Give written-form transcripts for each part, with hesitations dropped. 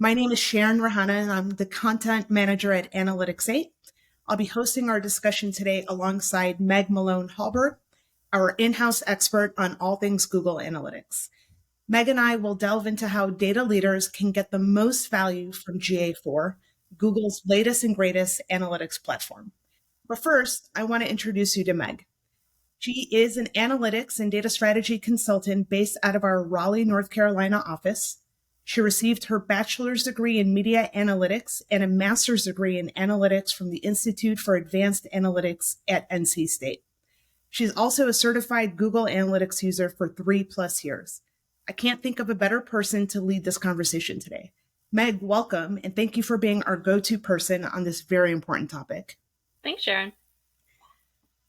My name is Sharon Rahana, and I'm the content manager at Analytics 8. I'll be hosting our discussion today alongside Meg Malone Hallberg, our in-house expert on all things Google Analytics. Meg and I will delve into how data leaders can get the most value from GA4, Google's latest and greatest analytics platform. But first, I want to introduce you to Meg. She is an analytics and data strategy consultant based out of our Raleigh, North Carolina office. She received her bachelor's degree in media analytics and a master's degree in analytics from the Institute for Advanced Analytics at NC State. She's also a certified Google Analytics user for 3+ years. I can't think of a better person to lead this conversation today. Meg, welcome, and thank you for being our go-to person on this very important topic. Thanks, Sharon.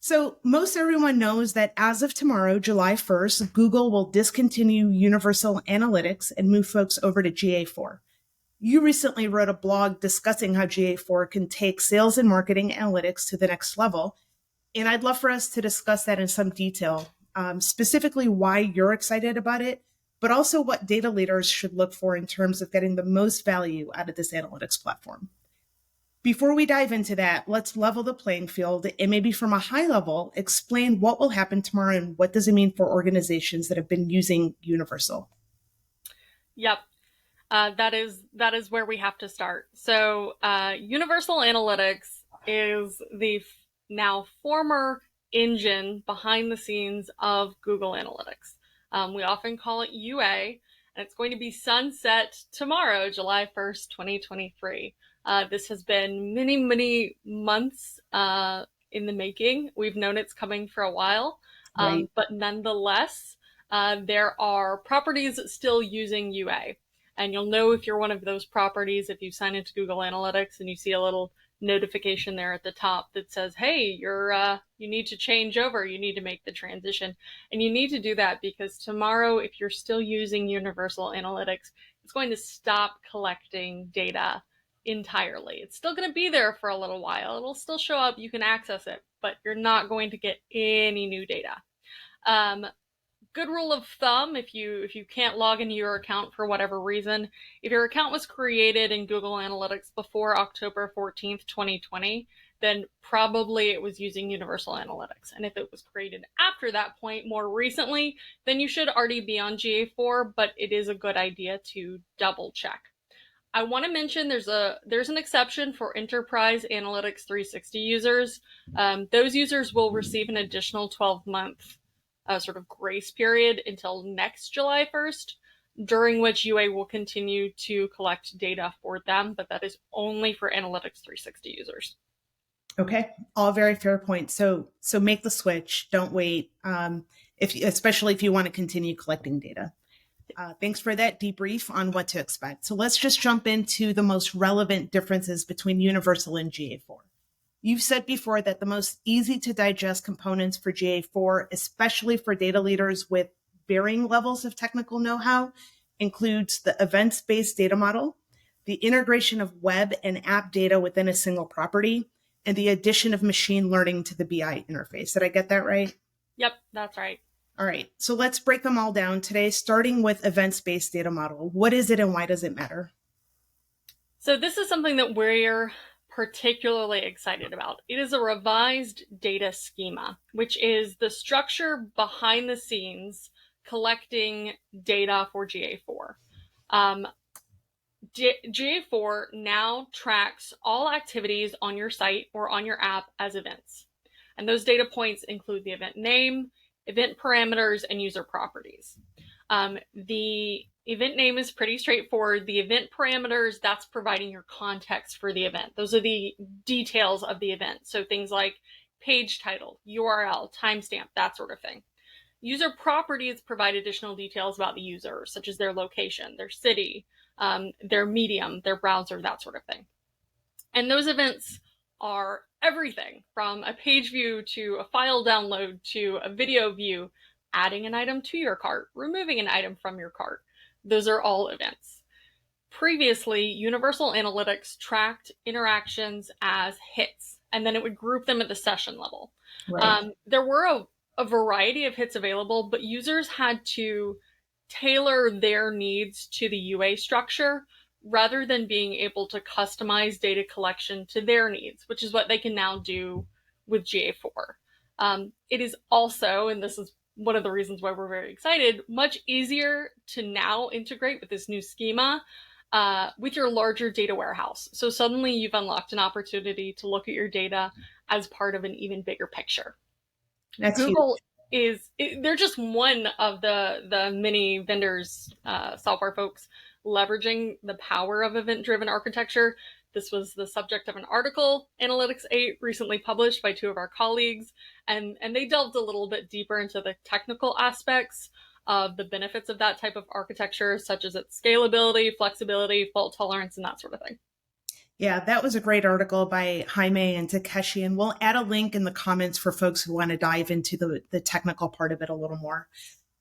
So most everyone knows that as of tomorrow, July 1st, Google will discontinue Universal Analytics and move folks over to GA4. You recently wrote a blog discussing how GA4 can take sales and marketing analytics to the next level. And I'd love for us to discuss that in some detail, specifically why you're excited about it, but also what data leaders should look for in terms of getting the most value out of this analytics platform. Before we dive into that, let's level the playing field and maybe from a high level, explain what will happen tomorrow and what does it mean for organizations that have been using Universal. Yep, that is where we have to start. So Universal Analytics is the now former engine behind the scenes of Google Analytics. We often call it UA, and it's going to be sunset tomorrow, July 1st, 2023. This has been many months in the making. We've known it's coming for a while, Right. but nonetheless, there are properties still using UA. And you'll know if you're one of those properties if you sign into Google Analytics and you see a little notification there at the top that says, hey, you need to change over, you need to make the transition. And you need to do that because tomorrow, if you're still using Universal Analytics, it's going to stop collecting data entirely. It's still going to be there for a little while. It'll still show up. You can access it, but you're not going to get any new data. Good rule of thumb, if you can't log into your account for whatever reason, if your account was created in Google Analytics before October 14th, 2020, then probably it was using Universal Analytics. And if it was created after that point, more recently, then you should already be on GA4, but it is a good idea to double check. I want to mention there's an exception for Enterprise Analytics 360 users. Those users will receive an additional 12-month sort of grace period until next July 1st, during which UA will continue to collect data for them, but that is only for Analytics 360 users. Okay, all very fair points. So make the switch. Don't wait, especially if you want to continue collecting data. Thanks for that debrief on what to expect. So let's just jump into the most relevant differences between Universal and GA4. You've said before that the most easy to digest components for GA4, especially for data leaders with varying levels of technical know-how, includes the events-based data model, the integration of web and app data within a single property, and the addition of machine learning to the BI interface. Did I get that right? Yep, that's right. All right, so let's break them all down today, starting with events-based data model. What is it and why does it matter? So this is something that we're particularly excited about. It is a revised data schema, which is the structure behind the scenes collecting data for GA4. GA4 now tracks all activities on your site or on your app as events. And those data points include the event name, event parameters, and user properties. The event name is pretty straightforward. The event parameters, that's providing your context for the event. Those are the details of the event. So things like page title, URL, timestamp, that sort of thing. User properties provide additional details about the user, such as their location, their city, their medium, their browser, that sort of thing. And those events are everything from a page view to a file download to a video view, adding an item to your cart, removing an item from your cart. Those are all events. Previously, Universal Analytics tracked interactions as hits, and then it would group them at the session level. Right. There were a variety of hits available, but users had to tailor their needs to the UA structure rather than being able to customize data collection to their needs, which is what they can now do with GA4. It is also, and this is one of the reasons why we're very excited, much easier to now integrate with this new schema with your larger data warehouse. So suddenly you've unlocked an opportunity to look at your data as part of an even bigger picture. That's Google huge. they're just one of the many vendors, software folks, leveraging the power of event-driven architecture. This was the subject of an article, Analytics 8, recently published by two of our colleagues, and they delved a little bit deeper into the technical aspects of the benefits of that type of architecture, such as its scalability, flexibility, fault tolerance, and that sort of thing. Yeah, that was a great article by Jaime and Takeshi, and we'll add a link in the comments for folks who want to dive into the technical part of it a little more.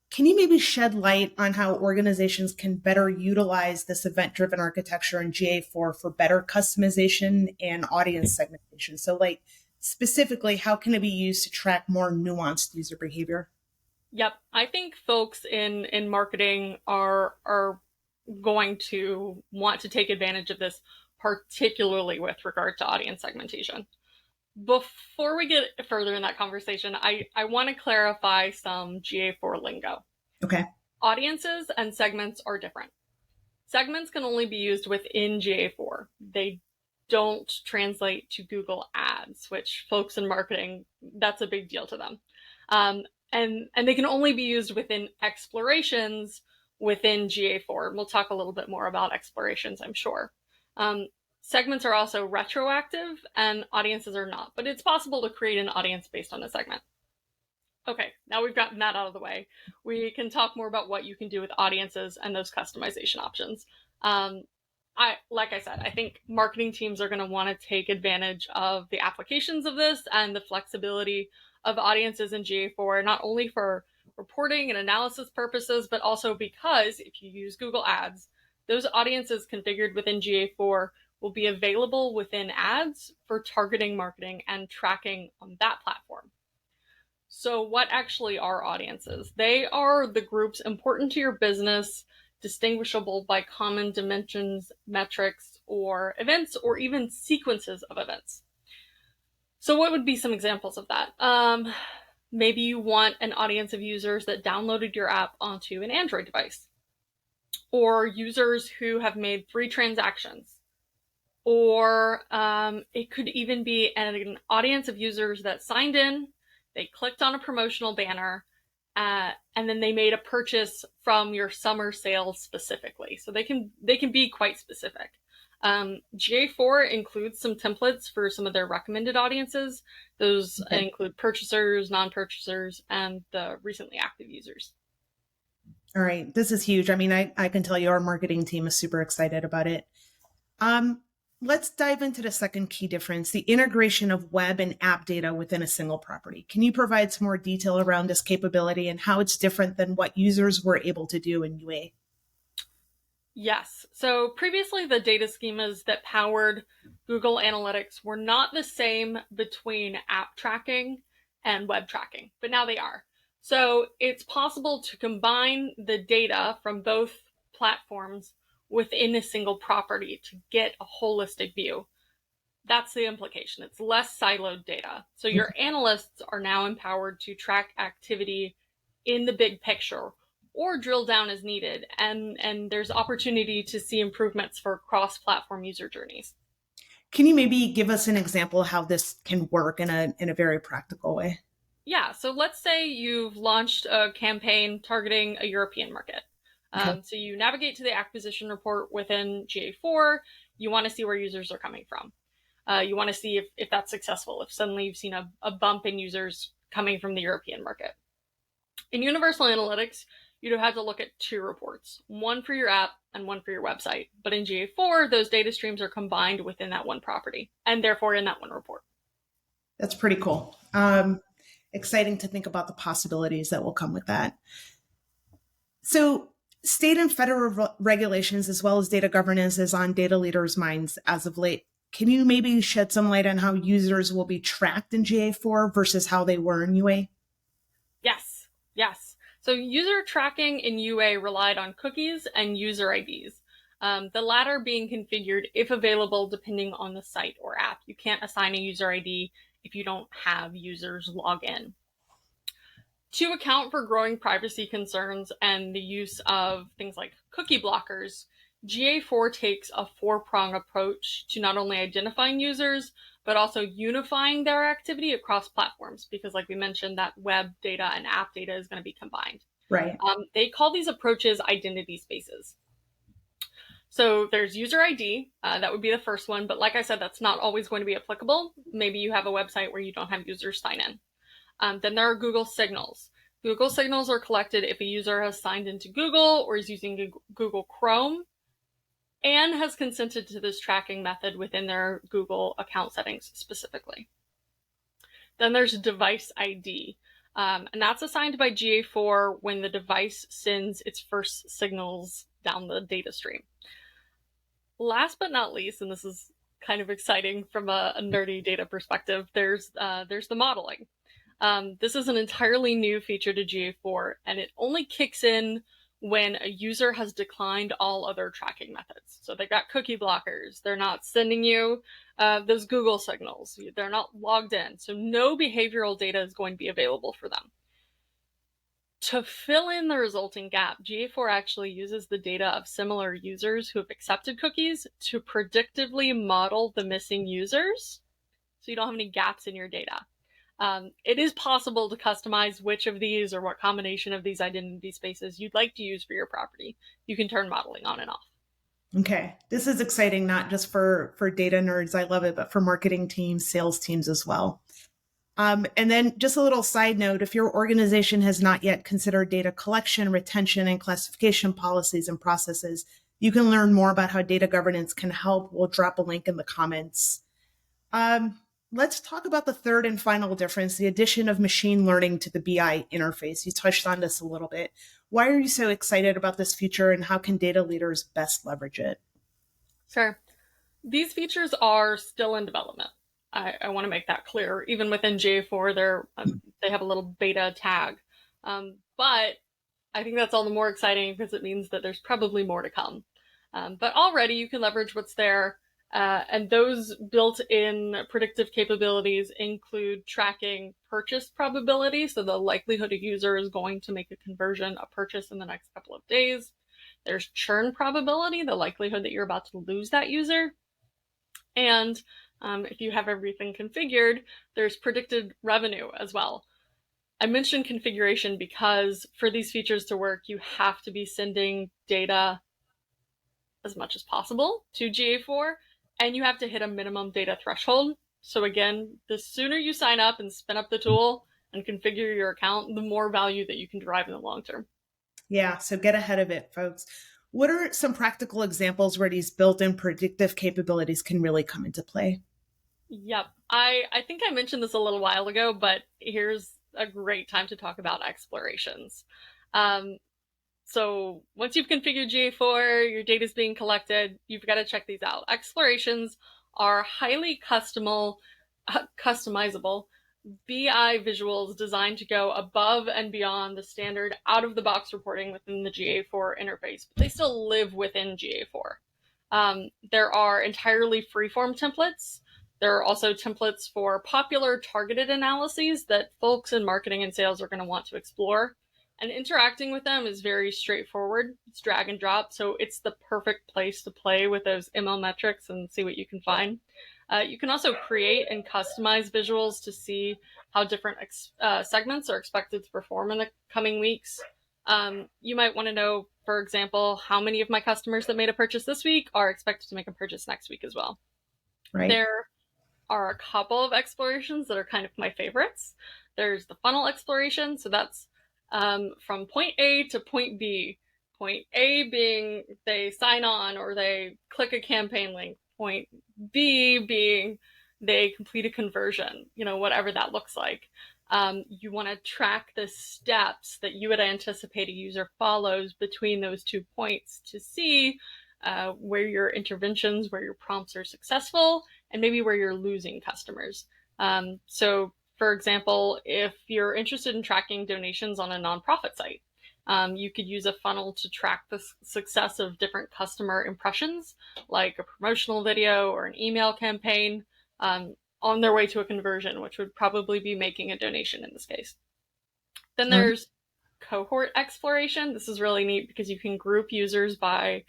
Can you maybe shed light on how organizations can better utilize this event-driven architecture in GA4 for better customization and audience segmentation? So like specifically, how can it be used to track more nuanced user behavior? Yep, I think folks in marketing are going to want to take advantage of this, particularly with regard to audience segmentation. Before we get further in that conversation, I want to clarify some GA4 lingo. Okay. Audiences and segments are different. Segments can only be used within GA4. They don't translate to Google Ads, which folks in marketing, that's a big deal to them. And they can only be used within explorations within GA4. We'll talk a little bit more about explorations, I'm sure. Segments are also retroactive and audiences are not, but it's possible to create an audience based on a segment. Okay, now we've gotten that out of the way. We can talk more about what you can do with audiences and those customization options. Like I said, I think marketing teams are going to want to take advantage of the applications of this and the flexibility of audiences in GA4, not only for reporting and analysis purposes, but also because if you use Google Ads, those audiences configured within GA4 will be available within ads for targeting marketing and tracking on that platform. So what actually are audiences? They are the groups important to your business, distinguishable by common dimensions, metrics, or events, or even sequences of events. So what would be some examples of that? Maybe you want an audience of users that downloaded your app onto an Android device, or users who have made 3 transactions, or it could even be an audience of users that signed in, they clicked on a promotional banner, and then they made a purchase from your summer sales specifically. So they can be quite specific. GA4 includes some templates for some of their recommended audiences. Those include purchasers, non-purchasers, and the recently active users. All right, this is huge. I mean, I can tell you our marketing team is super excited about it. Let's dive into the second key difference, the integration of web and app data within a single property. Can you provide some more detail around this capability and how it's different than what users were able to do in UA? Yes. So previously, the data schemas that powered Google Analytics were not the same between app tracking and web tracking, but now they are. So it's possible to combine the data from both platforms within a single property to get a holistic view. That's the implication. It's less siloed data. So your analysts are now empowered to track activity in the big picture or drill down as needed. And there's opportunity to see improvements for cross-platform user journeys. Can you maybe give us an example of how this can work in a very practical way? Yeah, so let's say you've launched a campaign targeting a European market. Okay. So you navigate to the acquisition report within GA4. You want to see where users are coming from. You want to see if that's successful, if suddenly you've seen a bump in users coming from the European market. In Universal Analytics, you'd have had to look at 2 reports, one for your app and one for your website. But in GA4, those data streams are combined within that one property and therefore in that one report. That's pretty cool. Exciting to think about the possibilities that will come with that. So state and federal regulations, as well as data governance, is on data leaders' minds as of late. Can you maybe shed some light on how users will be tracked in GA4 versus how they were in UA? Yes. So user tracking in UA relied on cookies and user IDs. The latter being configured if available depending on the site or app. You can't assign a user ID if you don't have users log in. To account for growing privacy concerns and the use of things like cookie blockers, GA4 takes a four-prong approach to not only identifying users, but also unifying their activity across platforms, because like we mentioned, that web data and app data is going to be combined. Right. They call these approaches identity spaces. So there's user ID, that would be the first one, but like I said, that's not always going to be applicable. Maybe you have a website where you don't have users sign in. Then there are Google signals. Google signals are collected if a user has signed into Google or is using Google Chrome and has consented to this tracking method within their Google account settings specifically. Then there's device ID, and that's assigned by GA4 when the device sends its first signals down the data stream. Last but not least, and this is kind of exciting from a nerdy data perspective, there's the modeling. This is an entirely new feature to GA4, and it only kicks in when a user has declined all other tracking methods. So they've got cookie blockers, they're not sending you those Google signals, they're not logged in, so no behavioral data is going to be available for them. To fill in the resulting gap, GA4 actually uses the data of similar users who have accepted cookies to predictively model the missing users, so you don't have any gaps in your data. It is possible to customize which of these or what combination of these identity spaces you'd like to use for your property. You can turn modeling on and off. Okay, this is exciting, not just for data nerds, I love it, but for marketing teams, sales teams as well. And then just a little side note, if your organization has not yet considered data collection, retention, and classification policies and processes, you can learn more about how data governance can help. We'll drop a link in the comments. Let's talk about the third and final difference, the addition of machine learning to the BI interface. You touched on this a little bit. Why are you so excited about this feature, and how can data leaders best leverage it? Sure. These features are still in development. I want to make that clear. Even within GA4, they have a little beta tag. But I think that's all the more exciting because it means that there's probably more to come. But already you can leverage what's there. And those built-in predictive capabilities include tracking purchase probability, so the likelihood a user is going to make a conversion, a purchase in the next couple of days. There's churn probability, the likelihood that you're about to lose that user. And if you have everything configured, there's predicted revenue as well. I mentioned configuration because for these features to work, you have to be sending data as much as possible to GA4, and you have to hit a minimum data threshold. So again, the sooner you sign up and spin up the tool and configure your account, the more value that you can derive in the long term. Yeah, so get ahead of it, folks. What are some practical examples where these built-in predictive capabilities can really come into play? Yep. I think I mentioned this a little while ago, but here's a great time to talk about explorations. So once you've configured GA4, your data is being collected, you've got to check these out. Explorations are highly customizable BI visuals designed to go above and beyond the standard out-of-the-box reporting within the GA4 interface, but they still live within GA4. There are entirely freeform templates. There are also templates for popular targeted analyses that folks in marketing and sales are going to want to explore. And interacting with them is very straightforward. It's drag and drop, so it's the perfect place to play with those ML metrics and see what you can find. You can also create and customize visuals to see how different segments are expected to perform in the coming weeks. You might want to know, for example, how many of my customers that made a purchase this week are expected to make a purchase next week as well. Right. There are a couple of explorations that are kind of my favorites. There's the funnel exploration, so that's from point A to point B. Point A being they sign on or they click a campaign link. Point B being they complete a conversion, whatever that looks like. You want to track the steps that you would anticipate a user follows between those 2 points to see where your interventions, where your prompts are successful, and maybe where you're losing customers. So for example, if you're interested in tracking donations on a nonprofit site, You could use a funnel to track the success of different customer impressions, like a promotional video or an email campaign, on their way to a conversion, which would probably be making a donation in this case. Then All right. there's cohort exploration. This is really neat because you can group users by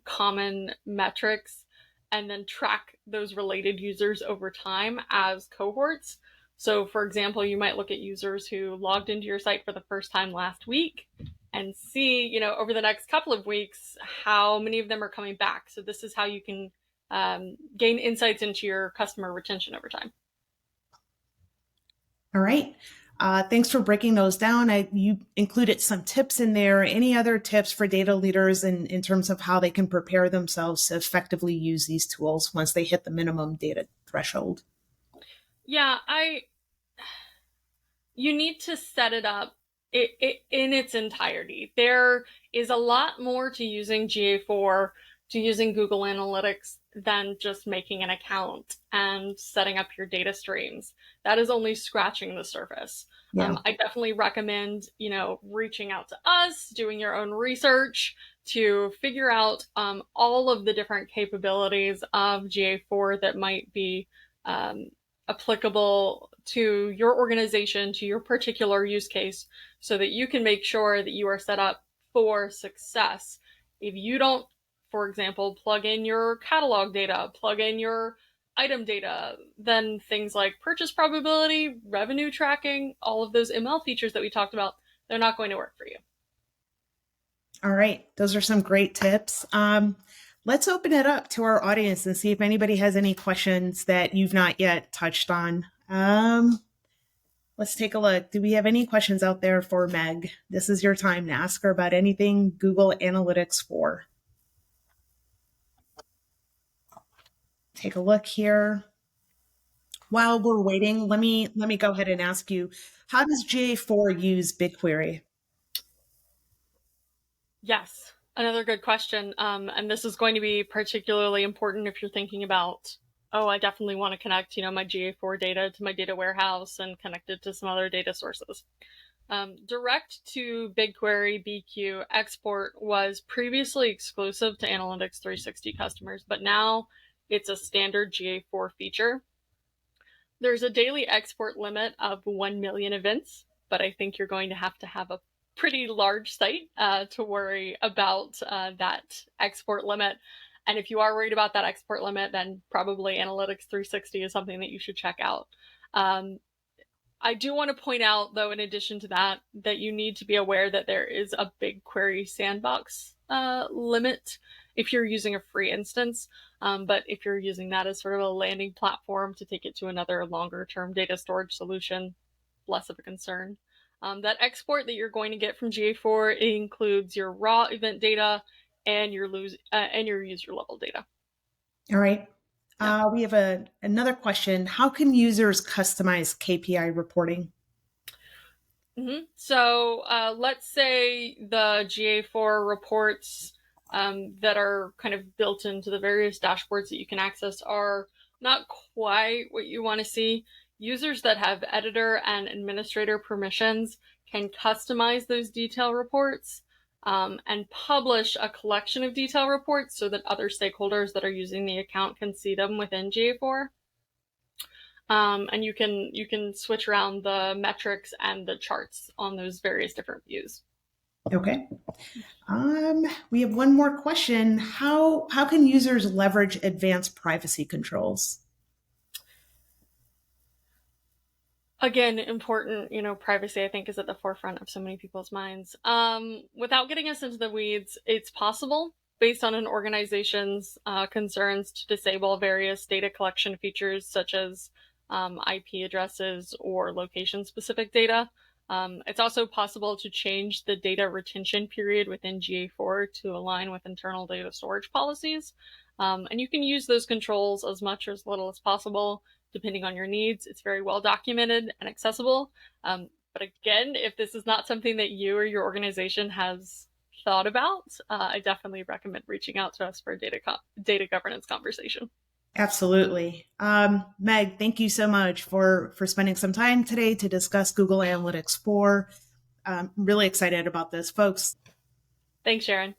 common metrics and then track those related users over time as cohorts. So, for example, you might look at users who logged into your site for the first time last week and see, over the next couple of weeks, how many of them are coming back. So this is how you can gain insights into your customer retention over time. All right. Thanks for breaking those down. You included some tips in there. Any other tips for data leaders in terms of how they can prepare themselves to effectively use these tools once they hit the minimum data threshold? Yeah, you need to set it up in its entirety. There is a lot more to using GA4, to using Google Analytics, than just making an account and setting up your data streams. That is only scratching the surface. Yeah. I definitely recommend, reaching out to us, doing your own research to figure out all of the different capabilities of GA4 that might be applicable to your organization, to your particular use case, so that you can make sure that you are set up for success. If you don't, for example, plug in your catalog data, plug in your item data, then things like purchase probability, revenue tracking, all of those ML features that we talked about, they're not going to work for you. All right. Those are some great tips. Let's open it up to our audience and see if anybody has any questions that you've not yet touched on. Let's take a look. Do we have any questions out there for Meg? This is your time to ask her about anything Google Analytics 4. Take a look here. While we're waiting, let me go ahead and ask you, how does GA4 use BigQuery? Yes, another good question. And this is going to be particularly important if you're thinking about, oh, I definitely want to connect, my GA4 data to my data warehouse and connect it to some other data sources. Direct to BigQuery BQ export was previously exclusive to Analytics 360 customers, but now it's a standard GA4 feature. There's a daily export limit of 1 million events, but I think you're going to have a pretty large site to worry about that export limit. And if you are worried about that export limit, then probably Analytics 360 is something that you should check out. I do want to point out, though, in addition to that, that you need to be aware that there is a BigQuery sandbox limit if you're using a free instance. But if you're using that as sort of a landing platform to take it to another longer-term data storage solution, less of a concern. That export that you're going to get from GA4 includes your raw event data and your user level data. All right. We have another question. How can users customize KPI reporting? So let's say the GA4 reports that are kind of built into the various dashboards that you can access are not quite what you want to see. Users that have editor and administrator permissions can customize those detail reports and publish a collection of detail reports so that other stakeholders that are using the account can see them within GA4. And you can switch around the metrics and the charts on those various different views. Okay. We have one more question. How can users leverage advanced privacy controls? Again, important, privacy, I think, is at the forefront of so many people's minds. Without getting us into the weeds, it's possible, based on an organization's concerns, to disable various data collection features such as IP addresses or location-specific data. It's also possible to change the data retention period within GA4 to align with internal data storage policies. And you can use those controls as much or as little as possible, depending on your needs. It's very well documented and accessible. But again, if this is not something that you or your organization has thought about, I definitely recommend reaching out to us for a data governance conversation. Absolutely. Meg, thank you so much for spending some time today to discuss Google Analytics 4. really excited about this, folks. Thanks, Sharon.